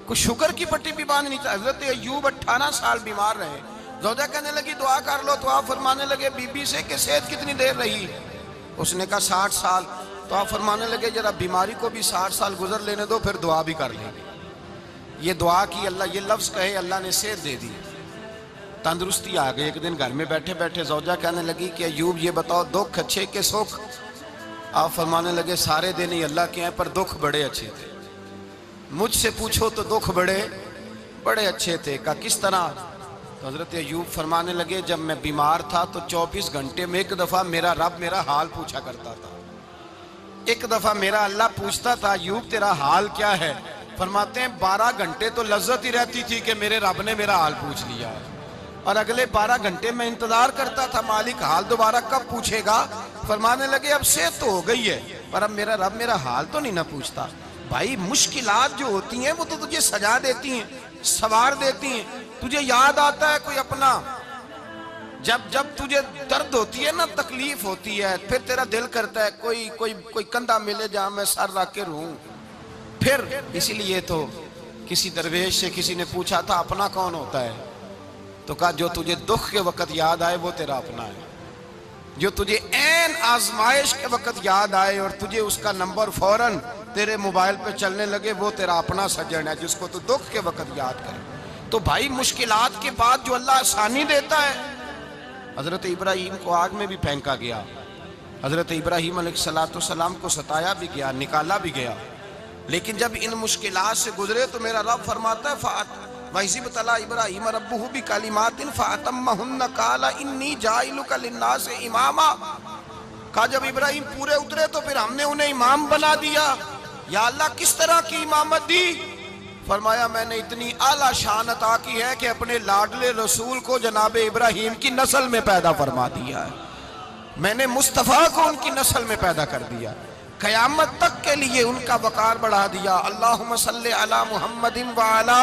کوئی شوگر کی پٹی بھی باندھ نہیں چاہتا. حضرت ایوب 18 سال بیمار رہے. زوجہ کہنے لگی دعا کر لو تو آپ فرمانے لگے بی بی سے کہ صحت کتنی دیر رہی؟ اس نے کہا 60 سال. تو آپ فرمانے لگے ذرا بیماری کو بھی 60 سال گزر لینے دو پھر دعا بھی کر لیں. یہ دعا کی اللہ، یہ لفظ کہے اللہ نے صحت دے دی، تندرستی آ گئی. ایک دن گھر میں بیٹھے بیٹھے زوجہ کہنے لگی کہ ایوب یہ بتاؤ دکھ اچھے کہ سکھ؟ آپ فرمانے لگے سارے دن ہی اللہ کے ہیں پر دکھ بڑے اچھے تھے. مجھ سے پوچھو تو دکھ بڑے اچھے تھے. کہا کس طرح؟ تو حضرت ایوب فرمانے لگے جب میں بیمار تھا تو 24 گھنٹے میں ایک دفعہ میرا رب میرا حال پوچھا کرتا تھا. ایک دفعہ میرا اللہ پوچھتا تھا ایوب تیرا حال کیا ہے؟ فرماتے ہیں 12 گھنٹے تو لذت ہی رہتی تھی کہ میرے رب نے میرا حال پوچھ لیا، اور اگلے 12 گھنٹے میں انتظار کرتا تھا مالک حال دوبارہ کب پوچھے گا. فرمانے لگے اب صحت تو ہو گئی ہے پر اب میرا رب میرا حال تو نہیں نہ پوچھتا. بھائی مشکلات جو ہوتی ہیں وہ تو تجھے سجا دیتی ہیں، سوار دیتی ہیں. تجھے یاد آتا ہے کوئی اپنا، جب تجھے درد ہوتی ہے نا، تکلیف ہوتی ہے، پھر تیرا دل کرتا ہے کوئی کندھا ملے جہاں میں سر رکھ کے رہوں. پھر اسی لیے تو کسی درویش سے کسی نے پوچھا تھا اپنا کون ہوتا ہے؟ تو کہا جو تجھے دکھ کے وقت یاد آئے وہ تیرا اپنا ہے. جو تجھے عین آزمائش کے وقت یاد آئے اور تجھے اس کا نمبر فوراً تیرے موبائل پہ چلنے لگے وہ تیرا اپنا سجن ہے جس کو تو دکھ کے وقت یاد کرے. تو بھائی مشکلات کے بعد جو اللہ آسانی دیتا ہے. حضرت ابراہیم کو آگ میں بھی پھینکا گیا، حضرت ابراہیم علیہ السلام کو ستایا بھی گیا، نکالا بھی گیا، لیکن جب ان مشکلات سے گزرے تو میرا رب فرماتا ہے وَإِذِ ابْتَلَىٰ إِبْرَاهِيمَ رَبُّهُ بِكَلِمَاتٍ فَأَتَمَّهُنَّ قَالَ إِنِّي جَاعِلُكَ لِلنَّاسِ إِمَامًا. کہا جب ابراہیم پورے اترے تو پھر ہم نے انہیں امام بنا دیا. یا اللہ کس طرح کی امامت دی؟ فرمایا میں نے اتنی اعلیٰ شان عطا کی ہے کہ اپنے لاڈلے رسول کو جناب ابراہیم کی نسل میں پیدا فرما دیا ہے. میں نے مصطفیٰ کو ان کی نسل میں پیدا کر دیا، قیامت تک کے لیے ان کا وقار بڑھا دیا. اللہم صلی علی محمد وعلا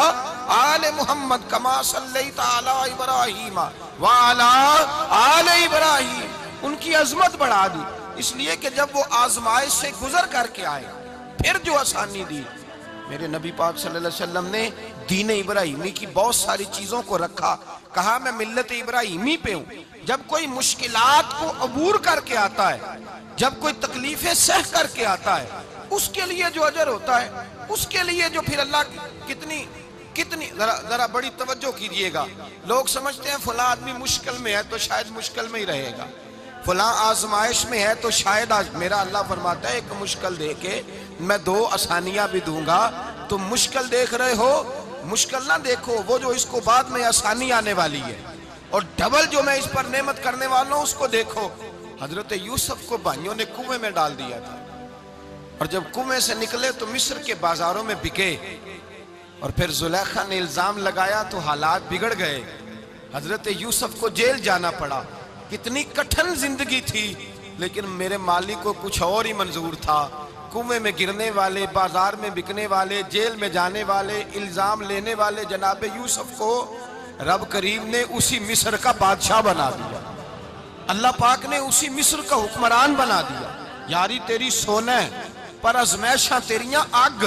آل محمد کما صلیت علی ابراہیم وعلا آل ابراہیم. ان کی عظمت بڑھا دی اس لیے کہ جب وہ آزمائش سے گزر کر کے آئے پھر جو آسانی دی. میرے نبی پاک صلی اللہ علیہ وسلم نے دین ابراہیمی کی بہت ساری چیزوں کو رکھا. کہا میں ملت ابراہیمی پہ ہوں. جب کوئی مشکلات کو عبور کر کے آتا ہے، جب کوئی تکلیفیں سہ کر کے آتا ہے، اس کے لیے جو اجر ہوتا ہے، اس کے لیے جو پھر اللہ کتنی ذرا بڑی توجہ کیجئے گا. لوگ سمجھتے ہیں فلاں آدمی مشکل میں ہے تو شاید مشکل میں ہی رہے گا، فلاں آزمائش میں ہے تو شاید میرا اللہ فرماتا ہے ایک مشکل دے کے میں 2 آسانیاں بھی دوں گا. تم مشکل دیکھ رہے ہو، مشکل نہ دیکھو، وہ جو اس کو بعد میں آسانی آنے والی ہے، اور ڈبل جو میں اس پر نعمت کرنے والا ہوں اس کو دیکھو. حضرت یوسف کو بھائیوں نے کنویں میں ڈال دیا تھا، اور جب کنویں سے نکلے تو مصر کے بازاروں میں بکے، اور پھر زلیخا نے الزام لگایا تو حالات بگڑ گئے. حضرت یوسف کو جیل جانا پڑا. کتنی کٹھن زندگی تھی، لیکن میرے مالک کو کچھ اور ہی منظور تھا. کنویں میں گرنے والے، بازار میں بکنے والے، جیل میں جانے والے، الزام لینے والے جناب یوسف کو رب کریم نے اسی مصر کا بادشاہ بنا دیا. اللہ پاک نے اسی مصر کا حکمران بنا دیا. یاری تیری سونا ہے پر ازمیشاں تیریاں اگ.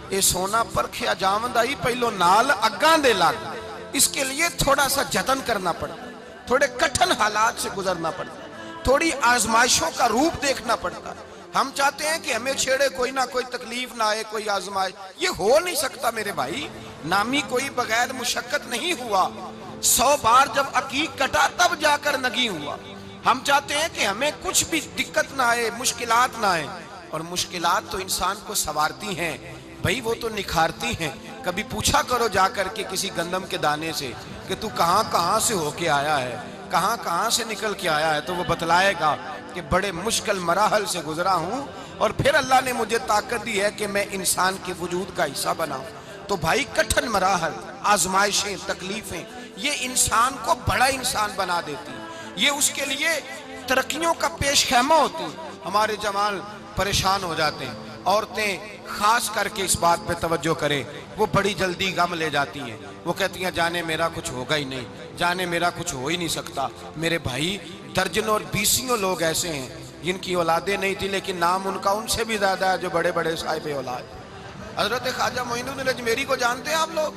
اے سونا پرکھیا جاوند آئی پہلو نال اگاں دے لگ. اس کے لیے تھوڑا سا جتن کرنا پڑتا، تھوڑے کٹھن حالات سے گزرنا پڑتا، تھوڑی آزمائشوں کا روپ دیکھنا پڑتا. ہم چاہتے ہیں کہ ہمیں چھیڑے کوئی نہ کوئی تکلیف نہ آئے، کوئی آزمائش. یہ ہو نہیں سکتا میرے بھائی. نامی کوئی بغیر مشقت نہیں ہوا. 100 بار جب عقیق کٹا تب جا کر نگی ہوا. ہم چاہتے ہیں کہ ہمیں کچھ بھی دقت نہ آئے، مشکلات نہ آئے. اور مشکلات تو انسان کو سنوارتی ہیں بھائی، وہ تو نکھارتی ہیں. کبھی پوچھا کرو جا کر کے کسی گندم کے دانے سے کہ تو کہاں سے ہو کے آیا ہے، کہاں سے نکل کے آیا ہے، تو وہ بتلائے گا کہ بڑے مشکل مراحل سے گزرا ہوں اور پھر اللہ نے مجھے طاقت دی ہے کہ میں انسان کے وجود کا حصہ بناؤں. تو بھائی کٹھن مراحل، آزمائشیں، تکلیفیں یہ انسان کو بڑا انسان بنا دیتی، یہ اس کے لیے ترقیوں کا پیش خیمہ ہوتی. ہمارے جوان پریشان ہو جاتے ہیں. عورتیں خاص کر کے اس بات پہ توجہ کریں، وہ بڑی جلدی غم لے جاتی ہیں. وہ کہتی ہیں جانے میرا کچھ ہوگا ہی نہیں، جانے میرا کچھ ہو ہی نہیں سکتا. میرے بھائی درجنوں اور بیسیوں لوگ ایسے ہیں جن کی اولادیں نہیں تھی لیکن نام ان کا ان سے بھی زیادہ ہے جو بڑے بڑے صاحب اولاد. حضرت خواجہ معین الدین اجمیری کو جانتے ہیں آپ لوگ؟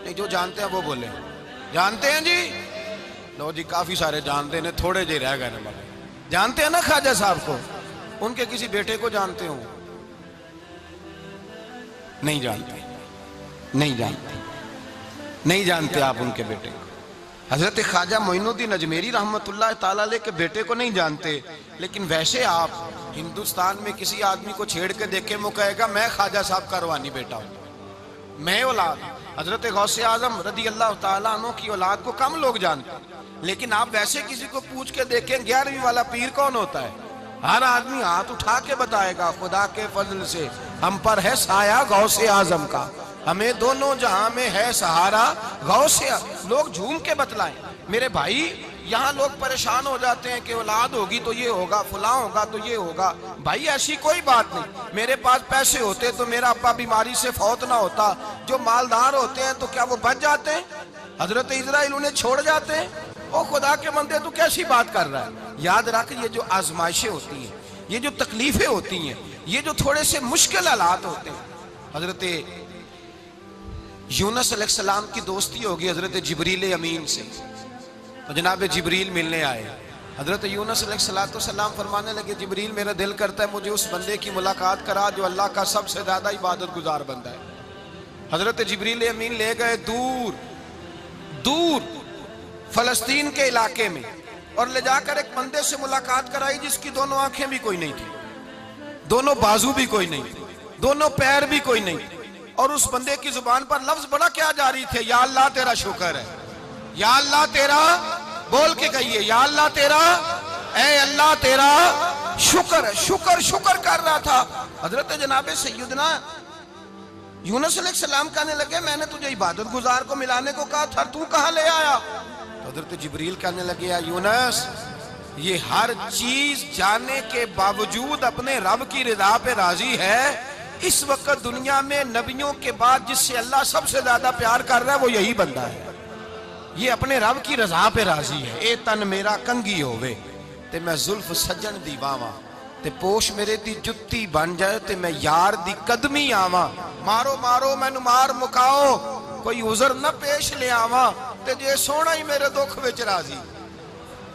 نہیں، جو جانتے ہیں وہ بولیں جانتے ہیں جی؟ لو جی، کافی سارے جانتے ہیں، تھوڑے جی رہ گئے نا بابا۔ جانتے ہیں نا خواجہ صاحب کو؟ ان کے کسی بیٹے کو جانتے ہوں؟ نہیں جانتے، نہیں جانتے، نہیں جانتے آپ ان کے بیٹے کو۔ حضرت خواجہ معین الدین اجمیری رحمت اللہ تعالیٰ علیہ کے بیٹے کو نہیں جانتے، لیکن ویسے آپ ہندوستان میں کسی آدمی کو چھیڑ کے دیکھیں، وہ کہے گا میں خواجہ صاحب کا روحانی بیٹا ہوں، میں اولاد۔ حضرت غوث اعظم رضی اللہ تعالیٰ عنہ کی اولاد کو کم لوگ جانتے ہیں، لیکن آپ ویسے کسی کو پوچھ کے دیکھیں 11ویں والا پیر کون ہوتا ہے، ہر آدمی ہاتھ اٹھا کے بتائے گا خدا کے فضل سے ہم پر ہے سایہ غوث اعظم کا، ہمیں دونوں جہاں میں ہے سہارا غوث اعظم۔ لوگ جھوم کے بتلائیں میرے بھائی، یہاں لوگ پریشان ہو جاتے ہیں کہ اولاد ہوگی تو یہ ہوگا، فلاں ہوگا تو یہ ہوگا۔ بھائی ایسی کوئی بات نہیں، میرے پاس پیسے ہوتے تو میرا ابا بیماری سے فوت نہ ہوتا۔ جو مالدار ہوتے ہیں تو کیا وہ بچ جاتے ہیں؟ حضرت اسرائیل انہیں چھوڑ جاتے ہیں؟ او خدا کے بندے تو کیسی بات کر رہا ہے؟ یاد رکھ، یہ جو آزمائشیں ہوتی ہیں، یہ جو تکلیفیں ہوتی ہیں، یہ جو تھوڑے سے مشکل حالات ہوتے ہیں۔ حضرت یونس علیہ السلام کی دوستی ہوگی حضرت جبریل امین سے، تو جناب جبریل ملنے آئے۔ حضرت یونس علیہ السلام فرمانے لگے جبریل میرا دل کرتا ہے مجھے اس بندے کی ملاقات کرا جو اللہ کا سب سے زیادہ عبادت گزار بندہ ہے۔ حضرت جبریل امین لے گئے دور دور فلسطین کے علاقے میں، اور لے جا کر ایک بندے سے ملاقات کرائی جس کی دونوں آنکھیں بھی کوئی نہیں تھی، دونوں بازو بھی کوئی نہیں تھی، دونوں پیر بھی کوئی نہیں تھی، اور اس بندے کی زبان پر لفظ بڑا کیا جاری تھے، یا اللہ تیرا شکر ہے، یا اللہ تیرا، بول کے کہیے یا اللہ تیرا، اے اللہ تیرا شکر ہے، شکر شکر کر رہا تھا۔ حضرت جناب سیدنا یونس علیہ السلام کہنے لگے میں نے تجھے عبادت گزار کو ملانے کو کہا تھا، تو کہاں لے آیا؟ تو حضرت جبریل کہنے لگے یا یونس، یہ ہر چیز جانے کے باوجود اپنے رب کی رضا پہ راضی ہے۔ اس وقت دنیا میں نبیوں کے بعد جس سے اللہ سب سے زیادہ پیار کر رہا ہے وہ یہی بندہ ہے، یہ اپنے رب کی رضا پہ راضی ہے۔ اے تن میرا کنگی ہووے تے میں زلف سجن دی باواں، تے پوش میرے دی جتی بن جائے تے میں یار دی قدمی آواں، مارو مارو مینو مار مکاؤ کوئی عذر نہ پیش لے آواں، تے جے سونا ہی میرے دکھ وچ راضی،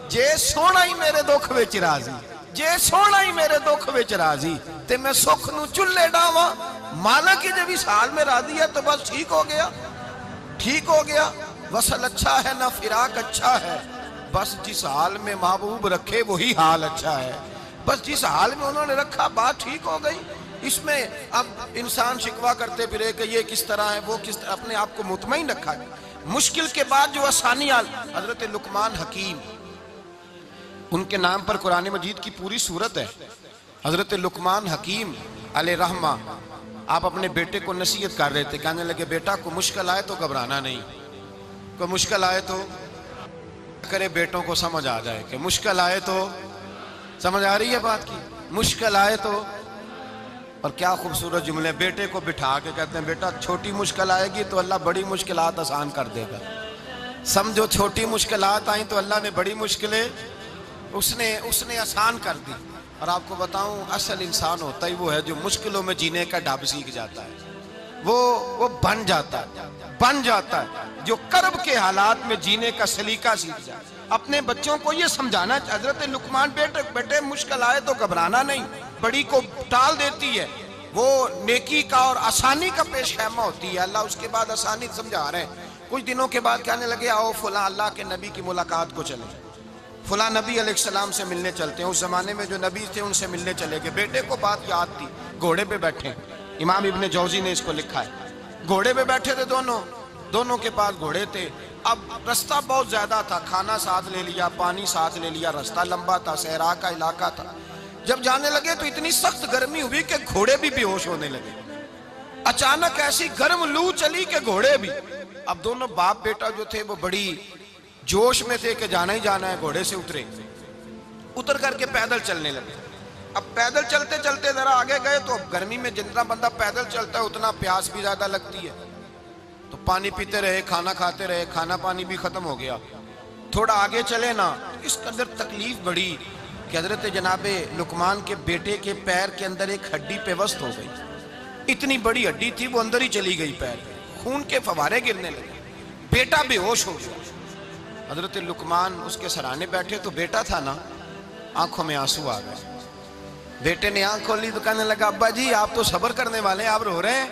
جے سونا ہی میرے دکھ وچ راضی، جے سونا ہی میرے دکھ وچ راضی، تے میں سکھ نو چلے ڈاواں۔ مالک ہی جب اس حال میں راضی ہے تو بس ٹھیک ہو گیا، ٹھیک ہو گیا۔ وصل اچھا ہے نہ فراق اچھا ہے، بس جس حال میں محبوب رکھے وہی حال اچھا ہے، بس جس حال میں انہوں نے رکھا بات ٹھیک ہو گئی۔ اس میں اب انسان شکوہ کرتے پھرے کہ یہ کس طرح ہے وہ کس طرح، اپنے آپ کو مطمئن رکھا ہے۔ مشکل کے بعد جو آسانی حضرت لقمان حکیم، ان کے نام پر قرآن مجید کی پوری سورت ہے۔ حضرت لقمان حکیم علیہ رحمہ آپ اپنے بیٹے کو نصیحت کر رہے تھے، کہنے لگے بیٹا کو مشکل آئے تو گھبرانا نہیں، کوئی مشکل آئے تو کرے بیٹوں کو سمجھ آ جائے کہ مشکل آئے تو، سمجھ آ رہی ہے بات کی، مشکل آئے تو۔ اور کیا خوبصورت جملے، بیٹے کو بٹھا کے کہتے ہیں بیٹا چھوٹی مشکل آئے گی تو اللہ بڑی مشکلات آسان کر دے گا، سمجھو چھوٹی مشکلات آئیں تو اللہ نے بڑی مشکلیں اس نے آسان کر دی۔ اور آپ کو بتاؤں اصل انسان ہوتا ہی وہ ہے جو مشکلوں میں جینے کا ڈھب سیکھ جاتا ہے، وہ بن جاتا ہے جو کرب کے حالات میں جینے کا سلیقہ سیکھ جائے۔ اپنے بچوں کو یہ سمجھانا، حضرت لقمان بیٹے مشکل آئے تو گھبرانا نہیں، بڑی کو ٹال دیتی ہے، وہ نیکی کا اور آسانی کا پیش خیمہ ہوتی ہے، اللہ اس کے بعد آسانی سمجھا رہے ہیں۔ کچھ دنوں کے بعد کہنے لگے آؤ فلاں اللہ کے نبی کی ملاقات کو چلیں، فلاں نبی علیہ السلام سے ملنے چلتے ہیں۔ اس زمانے میں جو نبی تھے ان سے ملنے چلے گئے، بیٹے کو بات یاد تھی، گھوڑے پہ بیٹھے، امام ابن جوزی نے اس کو لکھا ہے، گھوڑے پہ بیٹھے تھے دونوں کے پاس گھوڑے تھے۔ اب رستہ بہت زیادہ تھا، کھانا ساتھ لے لیا، پانی ساتھ لے لیا، رستہ لمبا تھا، صحرا کا علاقہ تھا۔ جب جانے لگے تو اتنی سخت گرمی ہوئی کہ گھوڑے بھی بے ہوش ہونے لگے، اچانک ایسی گرم لو چلی کہ گھوڑے بھی۔ اب دونوں باپ بیٹا جو تھے وہ بڑی جوش میں تھے کہ جانا ہی جانا ہے، گھوڑے سے اتر کر کے پیدل چلنے لگے۔ اب پیدل چلتے چلتے ذرا آگے گئے تو اب گرمی میں جتنا بندہ پیدل چلتا ہے اتنا پیاس بھی زیادہ لگتی ہے، تو پانی پیتے رہے، کھانا کھاتے رہے، کھانا پانی بھی ختم ہو گیا۔ تھوڑا آگے چلے نا، اس قدر تکلیف بڑھی کہ حضرت جناب لقمان کے بیٹے کے پیر کے اندر ایک ہڈی پیوست ہو گئی، اتنی بڑی ہڈی تھی وہ اندر ہی چلی گئی پیر، خون کے فوارے گرنے لگے، بیٹا بے ہوش ہو گیا۔ حضرت لقمان اس کے سرانے بیٹھے تو بیٹا تھا نا، آنکھوں میں آنسو آ گئے۔ بیٹے نے آنکھ کھولی تو کہنے لگا ابا جی آپ تو صبر کرنے والے ہیں، آپ رو رہے ہیں۔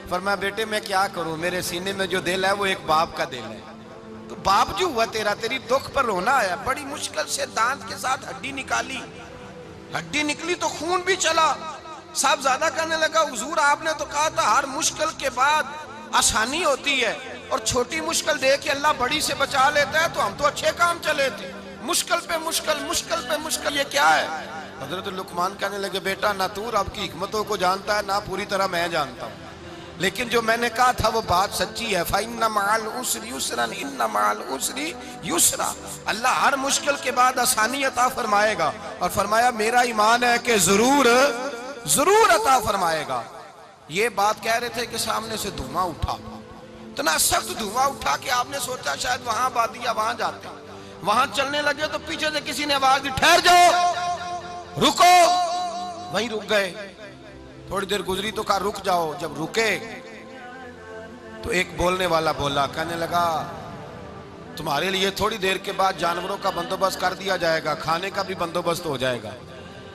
فرمایا بیٹے میں کیا کروں، میرے سینے میں جو دل ہے وہ ایک باپ کا دل ہے، تو باپ جو ہوا تیرا، تیری دکھ پر رونا آیا۔ بڑی مشکل سے دانت کے ساتھ ہڈی نکالی، ہڈی نکلی تو خون بھی چلا۔ صاحب زیادہ کہنے لگا حضور آپ نے تو کہا تھا ہر مشکل کے بعد آسانی ہوتی ہے، اور چھوٹی مشکل دے کے اللہ بڑی سے بچا لیتا ہے، تو ہم تو اچھے کام چلے تھے، مشکل پہ مشکل، مشکل پہ مشکل، یہ کیا ہے؟ حضرت لقمان کہنے لگے بیٹا نہ تو رب کی حکمتوں کو جانتا ہے، نہ پوری طرح میں جانتا ہوں، لیکن جو میں نے کہا تھا وہ بات سچی ہے۔ فَإِنَّ مَعَ الْعُسْرِ يُسْرًا إِنَّ مَعَ الْعُسْرِ يُسْرًا، اللہ ہر مشکل کے بعد آسانی عطا فرمائے گا، اور فرمایا میرا ایمان ہے کہ ضرور ضرور عطا فرمائے گا۔ یہ بات کہہ رہے تھے کہ سامنے سے دھواں اٹھا، اتنا سخت دھواں اٹھا کہ آپ نے سوچا شاید وہاں آبادی ہے، وہاں جاتے ہیں۔ وہاں چلنے لگے تو پیچھے سے کسی نے آواز دی ٹھہر جاؤ، رکو، وہیں رک گئے۔ تھوڑی دیر گزری تو کہا رک جاؤ، جب رکے تو ایک بولنے والا بولا، کہنے لگا تمہارے لیے تھوڑی دیر کے بعد جانوروں کا بندوبست کر دیا جائے گا، کھانے کا بھی بندوبست ہو جائے گا،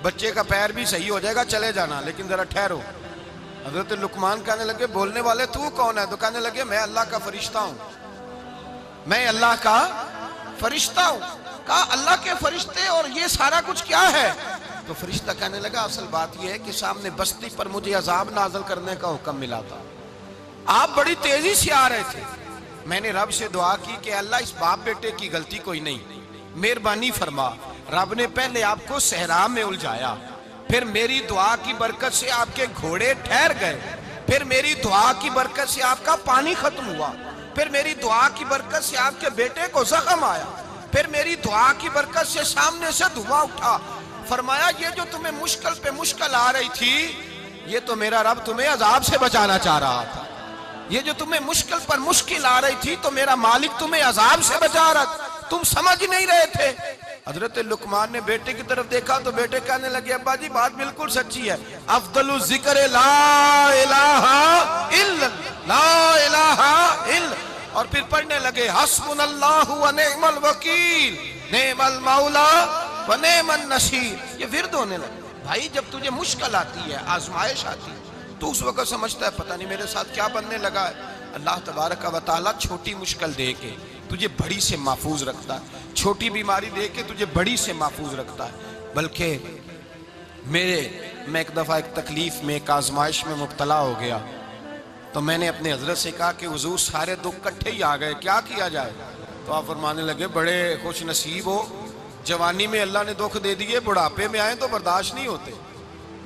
بچے کا پیر بھی صحیح ہو جائے گا، چلے جانا، لیکن ذرا ٹھہرو۔ حضرت لقمان کہنے لگے بولنے والے تو کون ہے؟ تو کہنے لگے میں اللہ کا فرشتہ ہوں، میں اللہ کا فرشتہ ہوں۔ کہا اللہ کے فرشتے اور یہ سارا کچھ کیا ہے؟ تو فرشتہ کہنے لگا اصل بات یہ ہے کہ سامنے بستی پر مجھے عذاب نازل کرنے کا حکم ملا تھا، آپ بڑی تیزی سے آ رہے تھے، میں نے رب سے دعا کی کہ اللہ اس باپ بیٹے کی غلطی کوئی نہیں، مہربانی فرما۔ رب نے پہلے آپ کو صحرا میں الجھایا، پھر میری دعا کی برکت سے آپ کے گھوڑے ٹھہر گئے، پھر میری دعا کی برکت سے آپ کا پانی ختم ہوا، پھر میری دعا کی برکت سے آپ کے بیٹے کو زخم آیا، پھر میری دعا کی برکت سے سامنے سے دھواں اٹھا۔ فرمایا یہ جو تمہیں مشکل پہ مشکل آ رہی تھی، یہ تو میرا رب تمہیں عذاب سے بچانا چاہ رہا تھا، یہ جو تمہیں مشکل پر مشکل آ رہی تھی تو میرا مالک تمہیں عذاب سے بچا رہا تھا، تم سمجھ نہیں رہے تھے۔ حضرت لقمان نے بیٹے کی طرف دیکھا تو بیٹے کہنے لگے ابا جی بات بالکل سچی ہے، افضل الذکر لا الہ الا لا الہ الا، اور پھر پڑھنے لگے حسبنا اللہ و نعم الوکیل نعم المولا و نعم النصیر، یہ ورد ہونے لگے۔ بھائی جب تجھے مشکل آتی ہے، آزمائش آتی ہے، تو اس وقت سمجھتا ہے پتہ نہیں میرے ساتھ کیا بننے لگا ہے۔ اللہ تبارک و تعالیٰ چھوٹی مشکل دے کے تجھے بڑی سے محفوظ رکھتا ہے، چھوٹی بیماری دے کے تجھے بڑی سے محفوظ رکھتا ہے۔ بلکہ میں ایک دفعہ ایک تکلیف میں، ایک آزمائش میں مبتلا ہو گیا، تو میں نے اپنے حضرت سے کہا کہ حضور سارے دکھ کٹھے ہی آ گئے، کیا کیا جائے؟ تو آپ فرمانے لگے بڑے خوش نصیب ہو، جوانی میں اللہ نے دکھ دے دیے، بڑھاپے میں آئے تو برداشت نہیں ہوتے،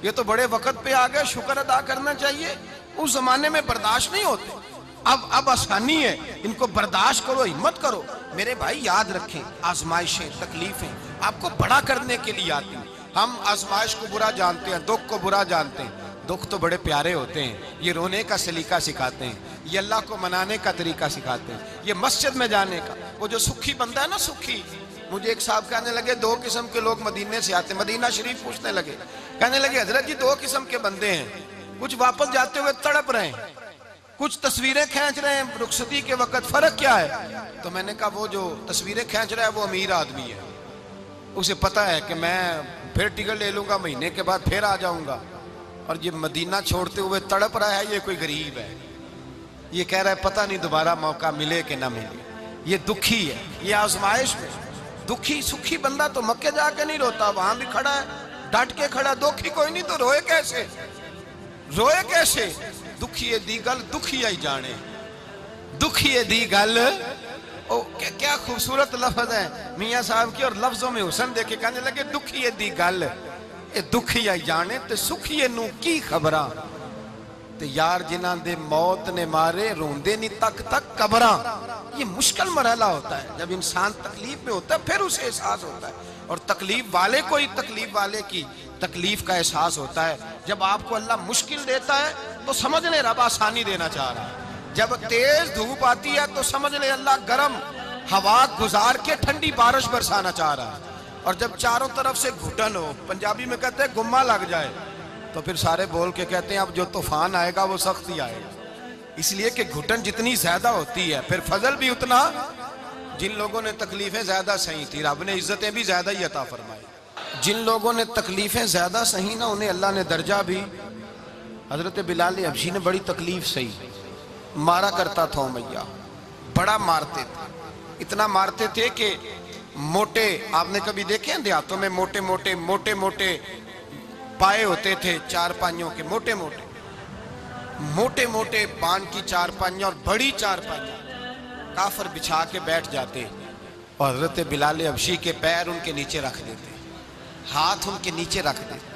یہ تو بڑے وقت پہ آ گئے، شکر ادا کرنا چاہیے، اس زمانے میں برداشت نہیں ہوتے، اب آسانی ہے، ان کو برداشت کرو، ہمت کرو۔ میرے بھائی یاد رکھیں آزمائشیں، تکلیفیں آپ کو بڑا کرنے کے لیے آتی ہیں۔ ہم آزمائش کو برا جانتے ہیں، دکھ کو برا جانتے ہیں، دکھ تو بڑے پیارے ہوتے ہیں، یہ رونے کا سلیقہ سکھاتے ہیں، یہ اللہ کو منانے کا طریقہ سکھاتے ہیں، یہ مسجد میں جانے کا۔ وہ جو سکھی بندہ ہے نا، سکھی، مجھے ایک صاحب کہنے لگے دو قسم کے لوگ مدینے سے آتے ہیں، مدینہ شریف پوچھنے لگے، کہنے لگے حضرت جی دو قسم کے بندے ہیں، کچھ واپس جاتے ہوئے تڑپ رہے ہیں، کچھ تصویریں کھینچ رہے ہیں رخصتی کے وقت، فرق کیا ہے؟ تو میں نے کہا وہ جو تصویریں کھینچ رہا ہے وہ امیر آدمی ہے، اسے پتہ ہے کہ میں پھر ٹکٹ لے لوں گا، مہینے کے بعد پھر آ جاؤں گا، اور یہ مدینہ چھوڑتے ہوئے تڑپ رہا ہے، یہ کوئی غریب ہے، یہ کہہ رہا ہے پتہ نہیں دوبارہ موقع ملے کہ نہ ملے، یہ دکھی ہے، یہ آزمائش میں دکھی۔ سکھی بندہ تو مکے جا کے نہیں روتا، وہاں بھی کھڑا ہے، ڈٹ کے کھڑا، دکھی کوئی نہیں تو روئے کیسے؟ روئے کیسے؟ دکھیے دی گل دکھی آئی جانے، دکھیے دی گل، کیا خوبصورت لفظ ہے میاں صاحب کی، اور لفظوں میں حسن دیکھے، کہنے لگے دکھیے دی گل اے دکھی آئی جانے، تے سکھیے نو کی خبراں، تے یار جنہاں دے موت نے مارے روندے نہیں تک تک قبراں۔ یہ مشکل مرحلہ ہوتا ہے، جب انسان تکلیف میں ہوتا ہے پھر اسے احساس ہوتا ہے، اور تکلیف والے کو ہی تکلیف والے کی تکلیف کا احساس ہوتا ہے۔ جب آپ کو اللہ مشکل دیتا ہے تو سمجھ لیں رب آسانی دینا چاہ رہا ہے، جب تیز دھوپ آتی ہے تو سمجھ لیں اللہ گرم ہوا گزار کے ٹھنڈی بارش برسانا چاہ رہا ہے، اور جب چاروں طرف سے گھٹن ہو، پنجابی میں کہتے ہیں گمہ لگ جائے، تو پھر سارے بول کے کہتے ہیں اب جو طوفان آئے گا وہ سخت ہی آئے گا، اس لیے کہ گھٹن جتنی زیادہ ہوتی ہے پھر فضل بھی اتنا۔ جن لوگوں نے تکلیفیں زیادہ سہی تھی رب نے عزتیں بھی زیادہ ہی عطا فرمائی، جن لوگوں نے تکلیفیں زیادہ سہی نا انہیں اللہ نے درجہ بھی۔ حضرت بلال حبشی نے بڑی تکلیف سہی، مارا کرتا تھا امیہ، بڑا مارتے تھے، اتنا مارتے تھے کہ موٹے، آپ نے کبھی دیکھے ہیں دیہاتوں میں موٹے موٹے پائے ہوتے تھے چار پائیوں کے، موٹے موٹے پان کی چار پائیاں اور بڑی چار پائیاں کافر بچھا کے بیٹھ جاتے اور حضرت بلال حبشی کے پیر ان کے نیچے رکھ دیتے، ہاتھ ان کے نیچے رکھ دیتے،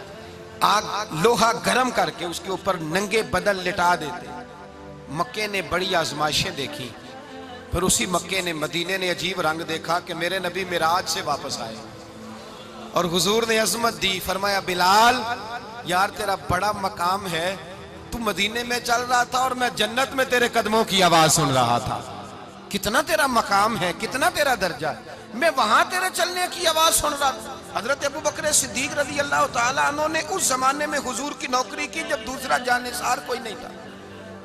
آگ لوہا گرم کر کے اس کے اوپر ننگے بدن لٹا دیتے۔ مکے نے بڑی آزمائشیں دیکھی، پھر اسی مکے نے مدینے نے عجیب رنگ دیکھا کہ میرے نبی معراج سے واپس آئے اور حضور نے عظمت دی، فرمایا بلال یار تیرا بڑا مقام ہے، تو مدینے میں چل رہا تھا اور میں جنت میں تیرے قدموں کی آواز سن رہا تھا، کتنا تیرا مقام ہے، کتنا تیرا درجہ ہے، میں وہاں تیرے چلنے کی آواز سن رہا تھا۔ حضرت ابو بکر صدیق رضی اللہ تعالیٰ عنہ نے اس زمانے میں حضور کی نوکری کی جب دوسرا جانثار کوئی نہیں تھا،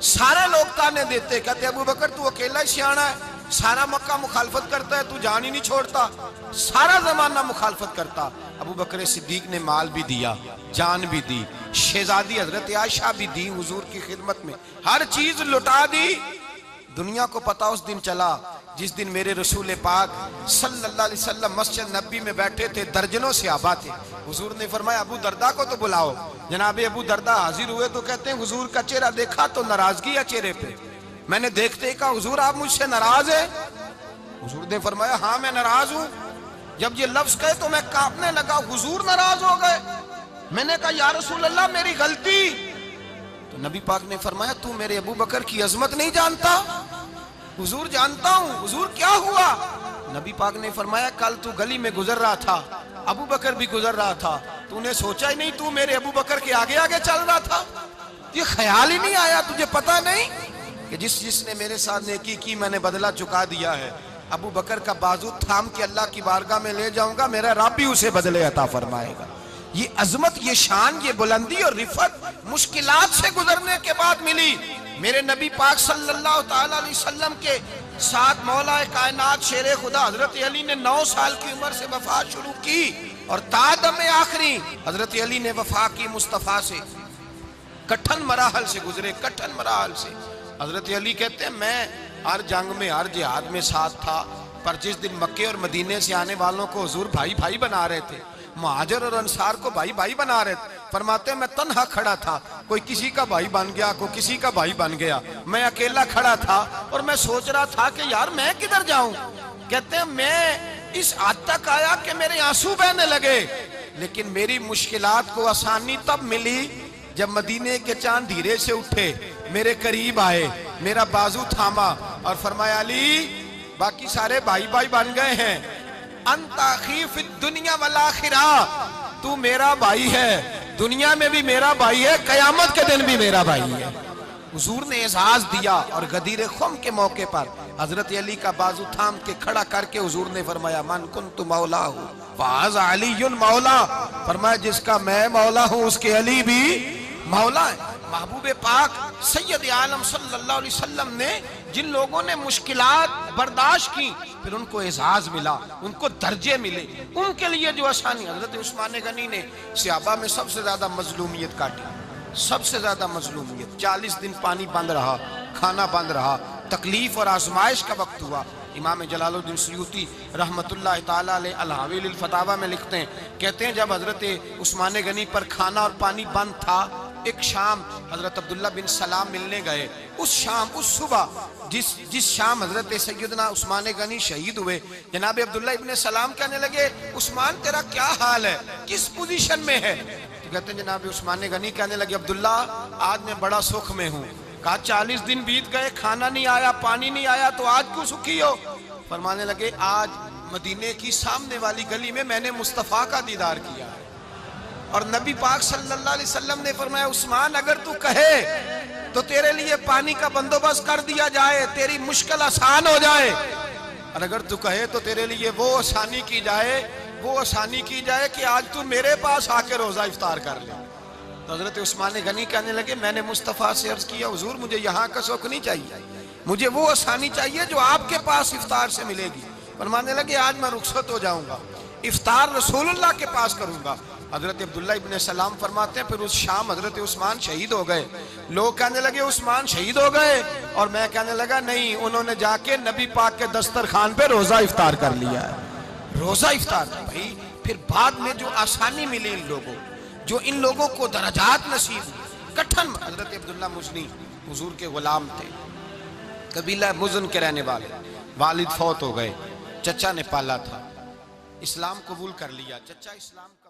سارے لوگ تانے دیتے، کہتے ابو بکر تو اکیلا ہی سیاںا ہے، سارا مکہ مخالفت کرتا ہے، تو جان ہی نہیں چھوڑتا، سارا زمانہ مخالفت کرتا۔ ابو بکر صدیق نے مال بھی دیا، جان بھی دی، شہزادی حضرت عائشہ بھی دی حضور کی خدمت میں، ہر چیز لٹا دی۔ دنیا کو پتا اس دن چلا جس دن میرے رسول پاک صلی اللہ علیہ وسلم مسجد نبی میں بیٹھے تھے، درجنوں صحابہ تھے، حضور نے فرمایا ابو دردہ کو تو بلاؤ۔ جناب ابو دردہ حاضر ہوئے تو کہتے ہیں حضور کا چہرہ دیکھا تو ناراضگی ہے چہرے پہ، میں نے دیکھتے ہی کہا حضور آپ مجھ سے ناراض ہیں؟ حضور نے فرمایا ہاں میں ناراض ہوں۔ جب یہ لفظ کہے تو میں کانپنے لگا، حضور ناراض ہو گئے؟ میں نے کہا یا رسول اللہ میری غلطی۔ تو نبی پاک نے فرمایا تو میرے ابو بکر کی عظمت نہیں جانتا؟ حضور جانتا ہوں۔ حضور کیا ہوا؟ نبی پاک نے فرمایا کل تو گلی میں گزر رہا تھا، ابو بکر بھی گزر رہا تھا، تو نے سوچا ہی نہیں تو میرے ابو بکر کے آگے آگے چل رہا تھا؟ یہ خیال ہی نہیں آیا تجھے پتا نہیں کہ جس نے میرے ساتھ نیکی کی میں نے بدلہ چکا دیا ہے، ابو بکر کا بازو تھام کے اللہ کی بارگاہ میں لے جاؤں گا، میرا رب بھی اسے بدلے عطا فرمائے گا۔ یہ عظمت، یہ شان، یہ بلندی اور رفعت مشکلات سے گزرنے کے بعد ملی۔ میرے نبی پاک صلی اللہ تعالیٰ علیہ وسلم کے ساتھ مولا کائنات شیر خدا حضرت علی نے 9 سال کی عمر سے وفات شروع کی اور تا دم آخری حضرت علی نے وفا کی مصطفیٰ سے، کٹھن مراحل سے گزرے، کٹھن مراحل سے۔ حضرت علی کہتے ہیں میں ہر جنگ میں ہر جہاد میں ساتھ تھا، پر جس دن مکے اور مدینے سے آنے والوں کو حضور بھائی بھائی بنا رہے تھے، مہاجر اور انصار کو بھائی بھائی بنا رہے تھے، فرماتے ہیں میں تنہا کھڑا تھا، کوئی کسی کا بھائی بن گیا، کوئی کسی کا بھائی بن گیا، میں اکیلا کھڑا تھا اور میں سوچ رہا تھا کہ یار میں کدھر جاؤں۔ کہتے ہیں میں اس حد تک آیا کہ میرے آنسو بہنے لگے، لیکن میری مشکلات کو آسانی تب ملی جب مدینے کے چاند دھیرے سے اٹھے، میرے قریب آئے، میرا بازو تھاما اور فرمایا علی باقی سارے بھائی بھائی بن گئے ہیں، انت اخی فی الدنیا والآخرہ، تو میرا بھائی ہے، دنیا میں بھی میرا بھائی ہے، قیامت کے دن بھی میرا بھائی ہے۔ حضور نے اعزاز دیا اور غدیر خم کے موقع پر حضرت علی کا بازو تھام کے کھڑا کر کے حضور نے فرمایا من کنت مولا ہوں فہذا علی مولا، فرمایا جس کا میں مولا ہوں اس کے علی بھی مولا ہے۔ محبوب پاک سید عالم صلی اللہ علیہ وسلم نے جن لوگوں نے مشکلات برداشت کی پھر ان کو اعزاز ملا، ان کو درجے ملے، ان کے لیے جو آسانی۔ حضرت عثمان غنی نے صحابہ میں سب سے زیادہ مظلومیت کاٹی، سب سے زیادہ مظلومیت، 40 دن پانی بند رہا، کھانا بند رہا، تکلیف اور آزمائش کا وقت ہوا۔ امام جلال الدین سیوطی رحمت اللہ تعالیٰ علیہ الحاوی للفتاوی میں لکھتے ہیں، کہتے ہیں جب حضرت عثمان غنی پر کھانا اور پانی بند تھا، ایک شام حضرت عبداللہ بن سلام ملنے گئے، اس شام، اس صبح جس شام حضرت سیدنا عثمان غنی شہید ہوئے، جناب عبداللہ ابن سلام کہنے لگے عثمان تیرا کیا حال ہے، کس پوزیشن میں ہے؟ تو کہتے ہیں جناب عثمان غنی کہنے لگے عبداللہ آج میں بڑا سکھ میں ہوں۔ کہا 40 دن بیت گئے، کھانا نہیں آیا، پانی نہیں آیا، تو آج کیوں سکھی ہو؟ فرمانے لگے آج مدینے کی سامنے والی گلی میں نے مصطفیٰ کا دیدار کیا ہے، اور نبی پاک صلی اللہ علیہ وسلم نے فرمایا عثمان اگر تو کہے تو تیرے لیے پانی کا بندوبست کر دیا جائے، تیری مشکل آسان ہو جائے، اور اگر تو کہے تو تیرے لیے وہ آسانی کی جائے کہ آج تو میرے پاس آ کے روزہ افطار کر لے۔ تو حضرت عثمان غنی کہنے لگے میں نے مصطفیٰ سے عرض کیا حضور مجھے یہاں کا سوق نہیں چاہیے، مجھے وہ آسانی چاہیے جو آپ کے پاس افطار سے ملے گی۔ فرمانے لگے آج میں رخصت ہو جاؤں گا، افطار رسول اللہ کے پاس کروں گا۔ حضرت عبداللہ ابن سلام فرماتے ہیں پھر اس شام حضرت عثمان شہید ہو گئے۔ لوگ کہنے لگے عثمان شہید ہو گئے، اور میں کہنے لگا نہیں، انہوں نے جا کے نبی پاک کے دسترخوان پہ روزہ افطار کر لیا ہے۔ روزہ افطار بھائی، پھر بعد میں جو آسانی ملی ان لوگوں، جو ان لوگوں کو درجات نصیب ہوئی، کٹھن۔ حضرت عبداللہ مزنی حضور کے غلام تھے، قبیلہ مزن کے رہنے والے، والد فوت ہو گئے، چچا نے پالا تھا، اسلام قبول کر لیا، چچا اسلام کا